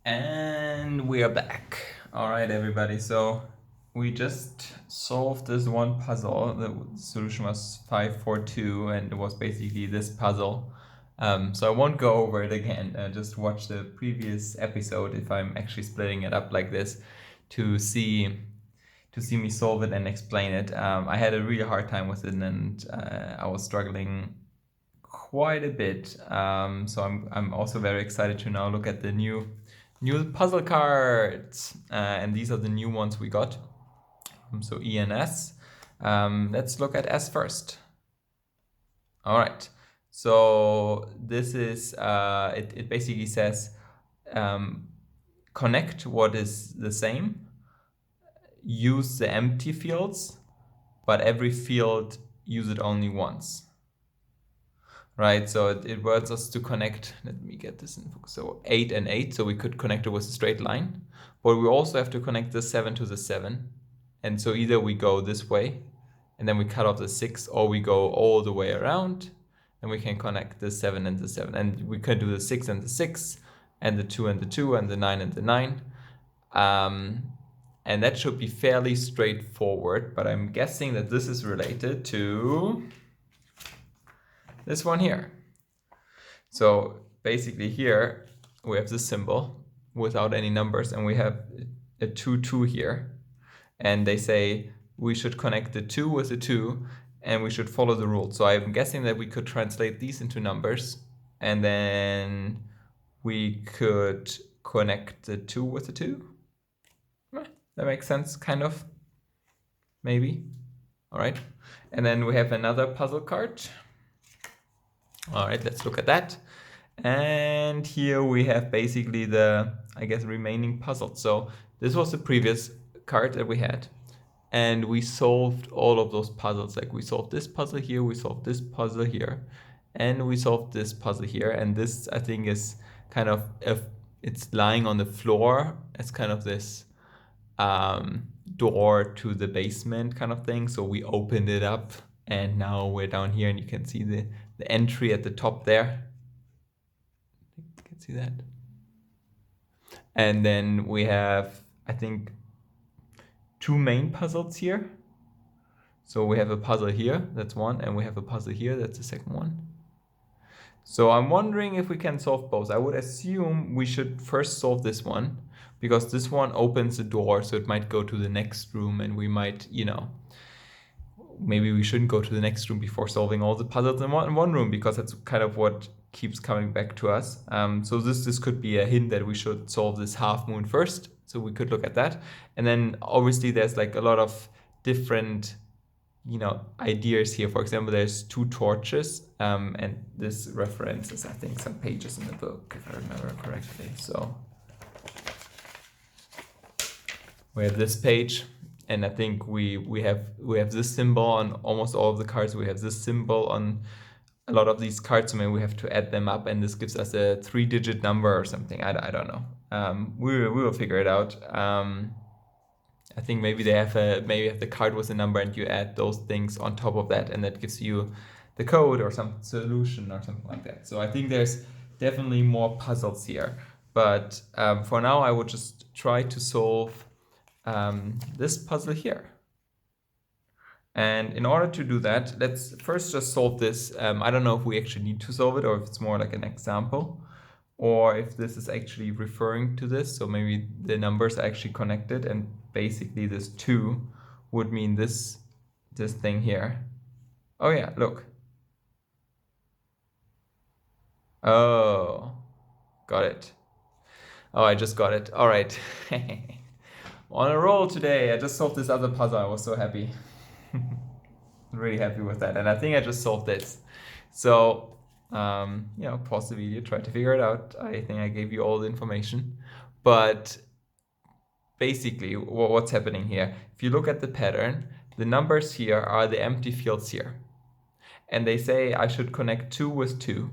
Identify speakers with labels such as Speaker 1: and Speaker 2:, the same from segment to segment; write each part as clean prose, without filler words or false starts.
Speaker 1: And we are back. All right, everybody. So we just solved this one puzzle. The solution was 542, and it was basically this puzzle. So I won't go over it again. Just watch the previous episode if I'm actually splitting it up like this to see me solve it and explain it. I had a really hard time with it, and I was struggling quite a bit. So I'm also very excited to now look at the new puzzle cards, and these are the new ones we got. So E and S. Let's look at S first. All right. So this is it basically says connect what is the same, use the empty fields, but every field use it only once. Right, so it wants us to connect, let me get this in focus, so 8 and 8, so we could connect it with a straight line, but we also have to connect the 7 to the 7, and so either we go this way, and then we cut off the 6, or we go all the way around, and we can connect the 7 and the 7, and we can do the 6 and the 6, and the 2 and the 2, and the 9 and the 9, and that should be fairly straightforward, but I'm guessing that this is related to this one here. So basically here we have this symbol without any numbers, and we have a 2, 2 here. And they say we should connect the 2 with the 2, and we should follow the rule. So I'm guessing that we could translate these into numbers, and then we could connect the 2 with the 2. That makes sense, kind of, maybe. All right, and then we have another puzzle card. All right, let's look at that. And here we have basically the, I guess, remaining puzzle. So this was the previous card that we had. And we solved all of those puzzles. Like we solved this puzzle here, we solved this puzzle here, and we solved this puzzle here. And this, I think, is kind of, it's lying on the floor as kind of this door to the basement kind of thing. So we opened it up, and now we're down here, and you can see the entry at the top there. You can see that. And then we have, I think, 2 main puzzles here. So we have a puzzle here, that's one, and we have a puzzle here, that's the second one. So I'm wondering if we can solve both. I would assume we should first solve this one, because this one opens the door, so it might go to the next room, and we might, maybe we shouldn't go to the next room before solving all the puzzles in one room, because that's kind of what keeps coming back to us. So this could be a hint that we should solve this half moon first. So we could look at that. And then obviously there's like a lot of different, ideas here. For example, there's 2 torches, and this references, I think, some pages in the book, if I remember correctly. So we have this page. And I think we have this symbol on almost all of the cards. We have this symbol on a lot of these cards. So maybe we have to add them up, and this gives us a 3-digit number or something. I don't know. We will figure it out. I think maybe they have the card with a number, and you add those things on top of that, and that gives you the code or some solution or something like that. So I think there's definitely more puzzles here. But for now, I would just try to solve this puzzle here. And in order to do that, let's first just solve this. I don't know if we actually need to solve it, or if it's more like an example, or if this is actually referring to this. So maybe the numbers are actually connected, and basically this 2 would mean this thing here. Oh yeah, look. Oh, got it. Oh, I just got it. All right. On a roll today. I just solved this other puzzle. I was so happy. Really happy with that. And I think I just solved this. So, pause the video, try to figure it out. I think I gave you all the information. But basically, what's happening here? If you look at the pattern, the numbers here are the empty fields here. And they say I should connect 2 with 2.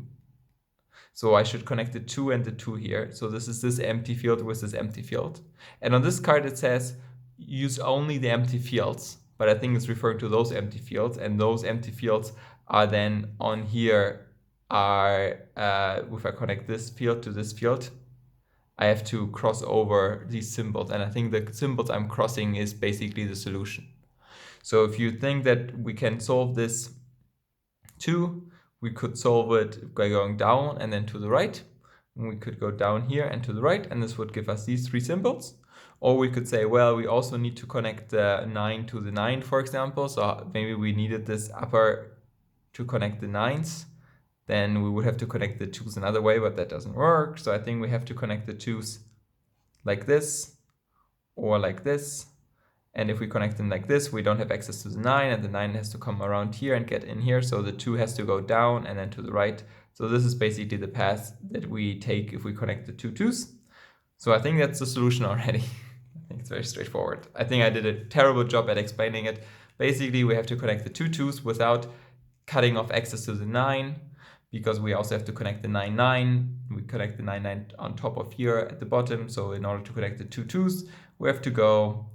Speaker 1: So I should connect the 2 and the 2 here. So this is this empty field with this empty field. And on this card it says use only the empty fields. But I think it's referring to those empty fields. And those empty fields are then on here are, if I connect this field to this field, I have to cross over these symbols, and I think the symbols I'm crossing is basically the solution. So if you think that we can solve this 2, we could solve it by going down and then to the right. And we could go down here and to the right, and this would give us these 3 symbols. Or we could say, well, we also need to connect the 9 to the 9, for example. So maybe we needed this upper to connect the 9s. Then we would have to connect the 2s another way, but that doesn't work. So I think we have to connect the 2s like this or like this. And if we connect them like this, we don't have access to the 9, and the 9 has to come around here and get in here. So the 2 has to go down and then to the right. So this is basically the path that we take if we connect the 2 2s. So I think that's the solution already. I think it's very straightforward. I think I did a terrible job at explaining it. Basically, we have to connect the 2 2s without cutting off access to the 9, because we also have to connect the 9 9. We connect the 9 9 on top of here at the bottom. So in order to connect the 2 2s, we have to go...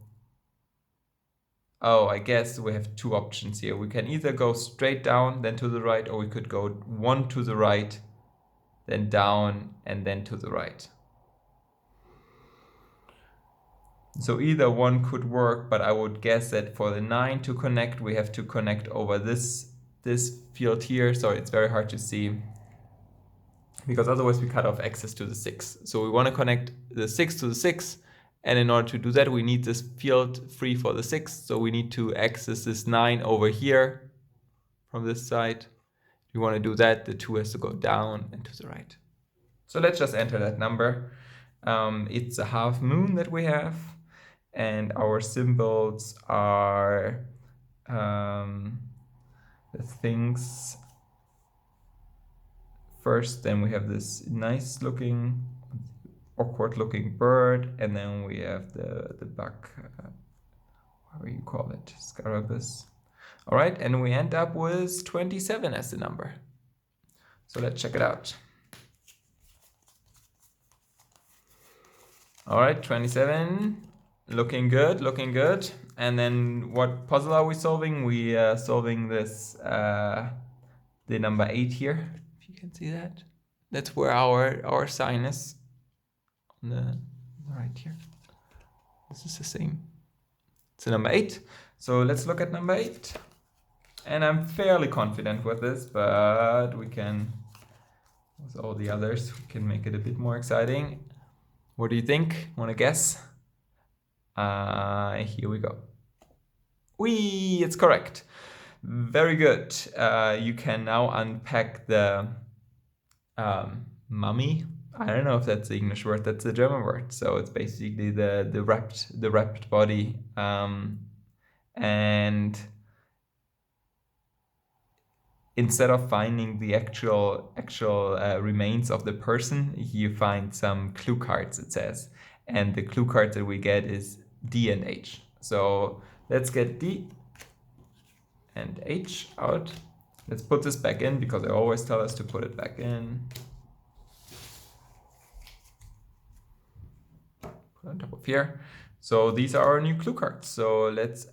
Speaker 1: Oh, I guess we have 2 options here. We can either go straight down, then to the right, or we could go 1 to the right, then down, and then to the right. So either one could work, but I would guess that for the 9 to connect, we have to connect over this field here. So it's very hard to see, because otherwise we cut off access to the 6. So we want to connect the 6 to the 6. And in order to do that, we need this field free for the 6. So we need to access this 9 over here from this side. If you want to do that, the 2 has to go down and to the right. So let's just enter that number. It's a half moon that we have. And our symbols are the things first. Then we have this nice looking, awkward looking bird, and then we have the buck, what do you call it, scarabus. All right, and we end up with 27 as the number. So let's check it out. All right, 27, looking good, looking good. And then what puzzle are we solving? We are solving this, the number 8 here, if you can see that. That's where our sign is. On the right here. This is the same. It's the number 8. So let's look at number 8. And I'm fairly confident with this, but we can, with all the others, we can make it a bit more exciting. What do you think? Want to guess? Here we go. Whee! It's correct. Very good. You can now unpack the mummy. I don't know if that's the English word, that's the German word. So it's basically the wrapped body. And instead of finding the actual remains of the person, you find some clue cards, it says. And the clue card that we get is D and H. So let's get D and H out. Let's put this back in, because they always tell us to put it back in. On top of here. So these are our new clue cards. So let's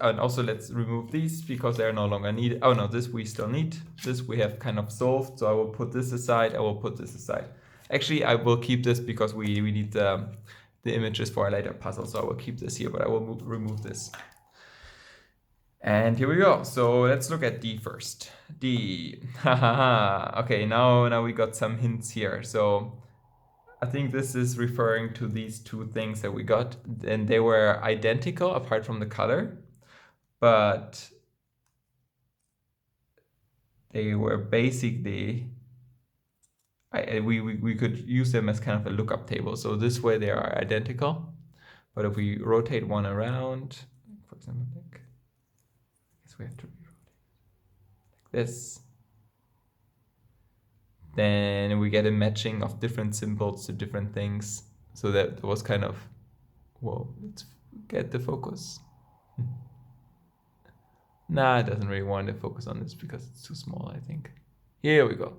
Speaker 1: remove these, because they're no longer needed. Oh no, this we still need. This we have kind of solved. So I will put this aside. I will put this aside. Actually, I will keep this, because we need the images for a later puzzle. So I will keep this here, but I will remove this. And here we go. So let's look at D first. D. Okay, now we got some hints here. So I think this is referring to these 2 things that we got, and they were identical apart from the color, but they were basically, we could use them as kind of a lookup table. So this way they are identical, but if we rotate one around, for example, like, I guess we have to re-rotate like this. Then we get a matching of different symbols to different things. So that was kind of, whoa, let's get the focus. Nah, it doesn't really want to focus on this because it's too small, I think. Here we go.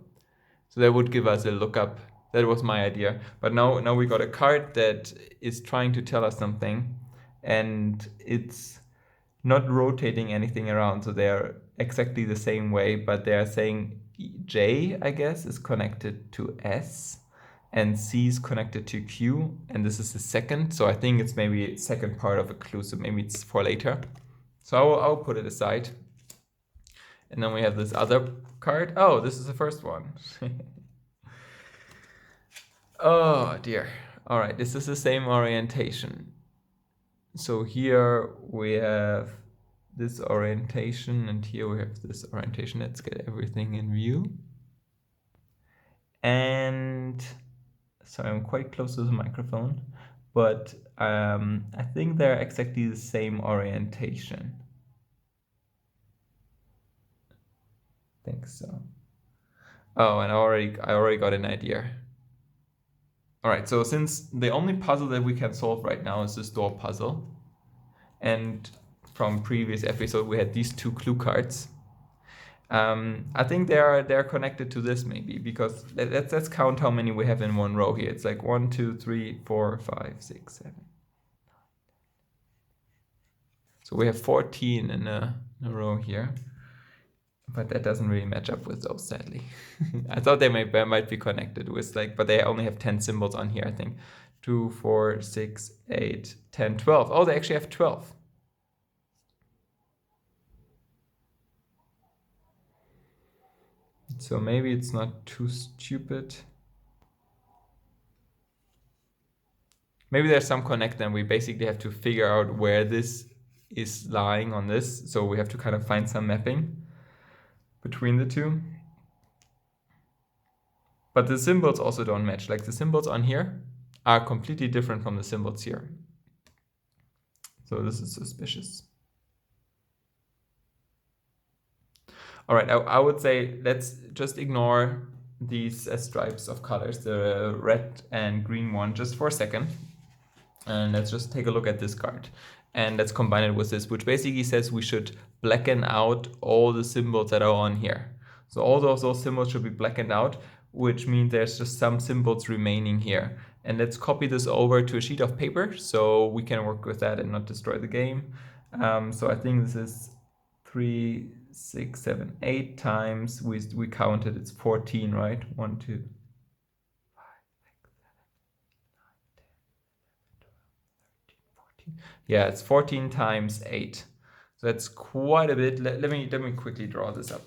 Speaker 1: So that would give us a lookup. That was my idea. But now we got a card that is trying to tell us something, and it's not rotating anything around. So they're exactly the same way, but they're saying J, I guess, is connected to S, and C is connected to Q, and this is the second. So I think it's maybe second part of a clue, so maybe it's for later. So I'll put it aside. And then we have this other card. Oh, this is the first one. Oh dear. All right, this is the same orientation. So here we have this orientation, and here we have this orientation. Let's get everything in view. And so I'm quite close to the microphone, but I think they're exactly the same orientation. I think so. Oh, and I already got an idea. All right, so since the only puzzle that we can solve right now is this door puzzle, and from previous episode we had these two clue cards, I think they're connected to this maybe, because let's count how many we have in one row here. It's like 1, 2, 3, 4, 5, 6, 7. So we have 14 in a row here. But that doesn't really match up with those, sadly. I thought they might be connected with, like, but they only have 10 symbols on here, I think. 2, 4, 6, 8, 10, 12. Oh, they actually have 12. So maybe it's not too stupid. Maybe there's some connect, and we basically have to figure out where this is lying on this. So we have to kind of find some mapping between the two. But the symbols also don't match. Like the symbols on here are completely different from the symbols here. So this is suspicious. All right, I would say let's just ignore these stripes of colors, the red and green one, just for a second. And let's just take a look at this card. And let's combine it with this, which basically says we should blacken out all the symbols that are on here. So all those symbols should be blackened out, which means there's just some symbols remaining here. And let's copy this over to a sheet of paper so we can work with that and not destroy the game. So I think this is 3, 6, 7, 8 times. We counted, it's 14, right? 1, 2. Yeah, it's 14 times 8. So that's quite a bit. Let me quickly draw this up.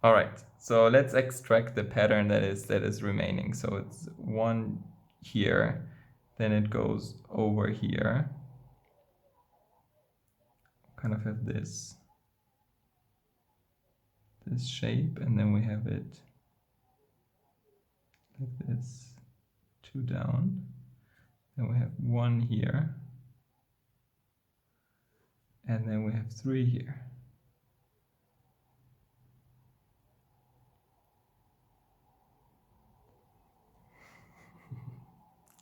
Speaker 1: All right, so let's extract the pattern that is remaining. So it's 1 here, then it goes over here. Kind of have this shape, and then we have it like this, 2 down. Then we have 1 here, and then we have 3 here.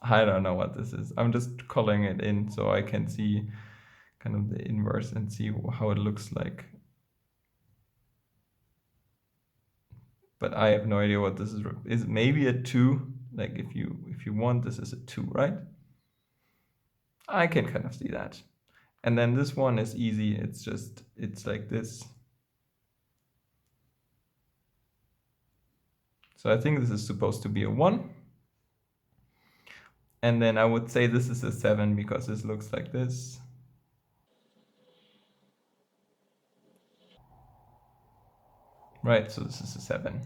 Speaker 1: I don't know what this is. I'm just coloring it in so I can see kind of the inverse and see how it looks like. But I have no idea what this is. Is it maybe a 2? Like if you want, this is a 2, right? I can kind of see that. And then this one is easy. It's like this. So I think this is supposed to be a 1. And then I would say this is a 7 because this looks like this. Right, so this is a 7.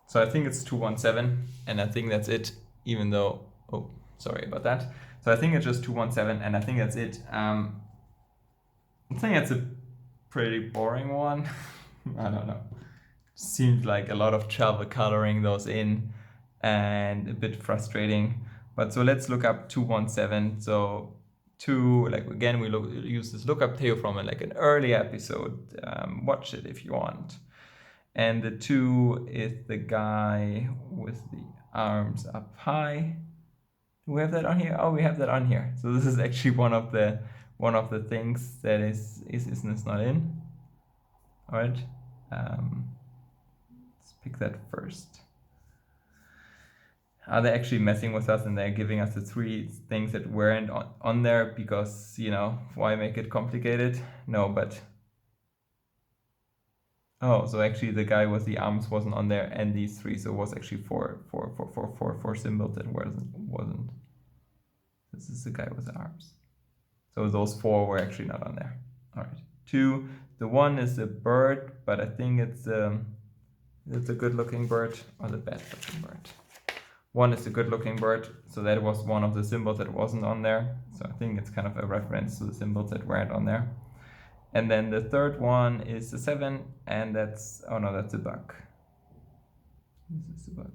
Speaker 1: So I think it's 217, and I think that's it, even though, oh, sorry about that. So I think it's just 217, and I think that's it. I think it's a pretty boring one. I don't know. Seemed like a lot of trouble coloring those in and a bit frustrating. But so let's look up 217. So like again, we use this lookup table from like an early episode. Watch it if you want. And the 2 is the guy with the arms up high. Do we have that on here? Oh, we have that on here. So this is actually one of the things that is not in. All right. Let's pick that first. are they actually messing with us and they're giving us the 3 things that weren't on there because, you know, why make it complicated? No, but... Oh, so actually the guy with the arms wasn't on there and these 3, so it was actually four symbols that wasn't. This is the guy with the arms. So those 4 were actually not on there. All right. 2, the 1 is a bird, but I think it's a good-looking bird or the bad-looking bird. 1 is a good-looking bird, so that was one of the symbols that wasn't on there. So I think it's kind of a reference to the symbols that weren't on there. And then the third one is the 7, and that's, oh no, that's a bug. This is a bug.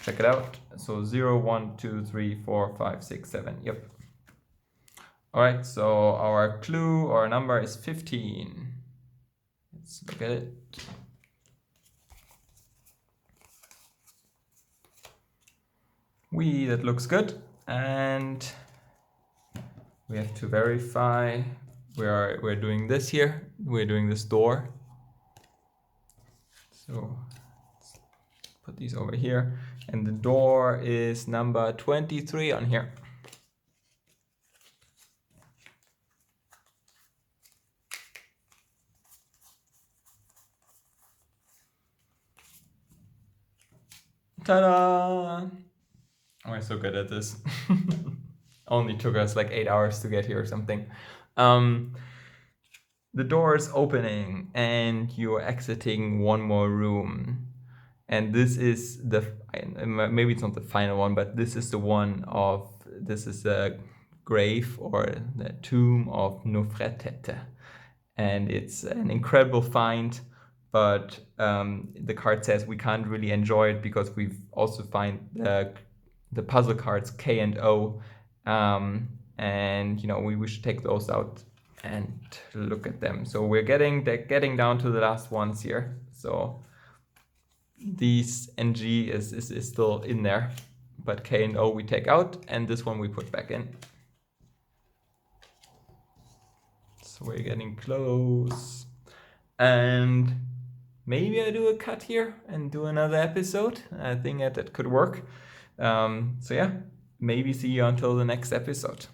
Speaker 1: Check it out. So 0, 1, 2, 3, 4, 5, 6, 7. Yep. All right, so our clue or number is 15. Let's look at it. That looks good. And we have to verify. We're doing this here. We're doing this door. So let's put these over here. And the door is number 23 on here. Ta-da! Oh, we're so good at this. Only took us like 8 hours to get here or something. The door is opening and you're exiting one more room. And this is maybe it's not the final one, but this is the one of, this is the grave or the tomb of Nofretete. And it's an incredible find, but the card says we can't really enjoy it because we've also find the puzzle cards K and O, and you know we should take those out and look at them. So we're getting down to the last ones here. So these NG is still in there, but K and O we take out, and this one we put back in. So we're getting close, and maybe I do a cut here and do another episode. I think that could work. So yeah, maybe see you until the next episode.